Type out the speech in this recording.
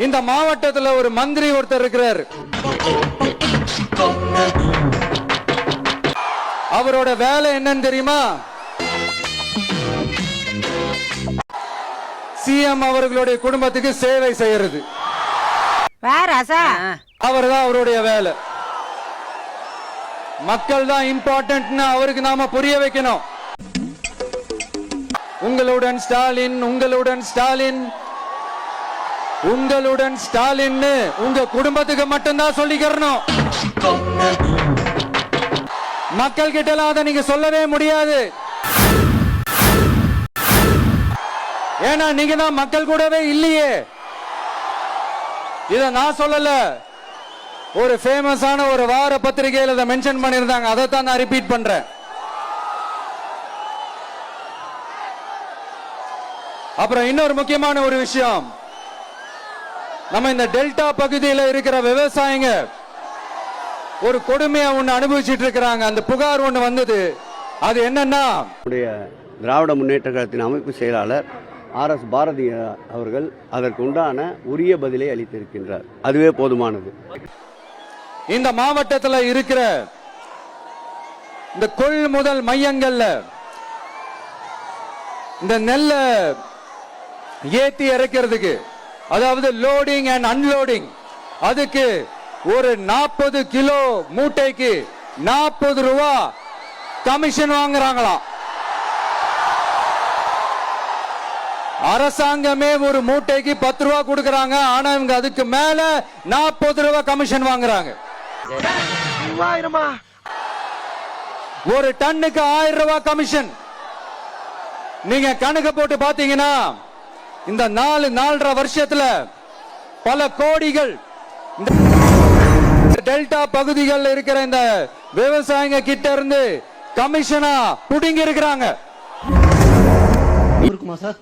இந்த மாவட்டத்தில் ஒரு மந்திரி ஒருத்தர் இருக்கிறார். அவரோட வேலை என்னன்னு தெரியுமா? சிஎம் அவர்களுடைய குடும்பத்துக்கு சேவை செய்யறது. அவர்தான் அவருடைய வேலை. மக்கள் தான் இம்பார்ட்டன்ட் அவருக்கு நாம புரிய வைக்கணும். உங்களுடன் ஸ்டாலின், உங்களுடன் ஸ்டாலின், உங்களுடன் ஸ்டாலின் உங்க குடும்பத்துக்கு மட்டும்தான் சொல்லிக்கிறணும். மக்கள் கிட்ட அதை நீங்க சொல்லவே முடியாது. ஏன்னா நீங்க தான் மக்கள் கூடவே இல்லையே. இத நான் சொல்லல, ஒரு ஃபேமஸான ஒரு வார பத்திரிகையில் இதை மென்ஷன் பண்ணியிருந்தாங்க. அதைத்தான் நான் ரிப்பீட் பண்றேன். அப்புறம் இன்னொரு முக்கியமான ஒரு விஷயம், நம்ம இந்த டெல்டா பகுதியில் இருக்கிற விவசாயிங்க ஒரு கொடுமையா ஒண்ணு அனுபவிச்சுட்டு இருக்கிறாங்க. அந்த புகார் ஒண்ணு வந்தது. அது என்னன்னா, திராவிட முன்னேற்ற கழகத்தின் அமைப்பு செயலாளர் RS பாரதி அவர்கள் அதற்கு உண்டான உரிய பதிலை அளித்திருக்கின்றார். அதுவே போதுமானது. இந்த மாவட்டத்தில் இருக்கிற இந்த கொள்முதல் மையங்கள்ல இந்த நெல்ல ஏத்தி இறக்கிறதுக்கு, அதாவது லோடிங் அண்ட் அன்லோடிங், அதுக்கு ஒரு 40 கிலோ மூட்டைக்கு 40 ரூபா கமிஷன் வாங்குறாங்களாம். அரசாங்கமே ஒரு மூட்டைக்கு 10 ரூபா கொடுக்கறாங்க. ஆனா இவங்க அதுக்கு மேல 40 ரூபா கமிஷன் வாங்குறாங்க. ஒரு டன்னுக்கு 1000 ரூபாய் கமிஷன். நீங்க கணக்கு போட்டு பாத்தீங்கன்னா இந்த 4.5 வருஷத்துல பல கோடிகள் டெல்டா பகுதிகளில் இருக்கிற இந்த விவசாயிங்க கிட்ட இருந்து கமிஷனா புடிங்கி இருக்கிறாங்க. இருக்குமா சார்?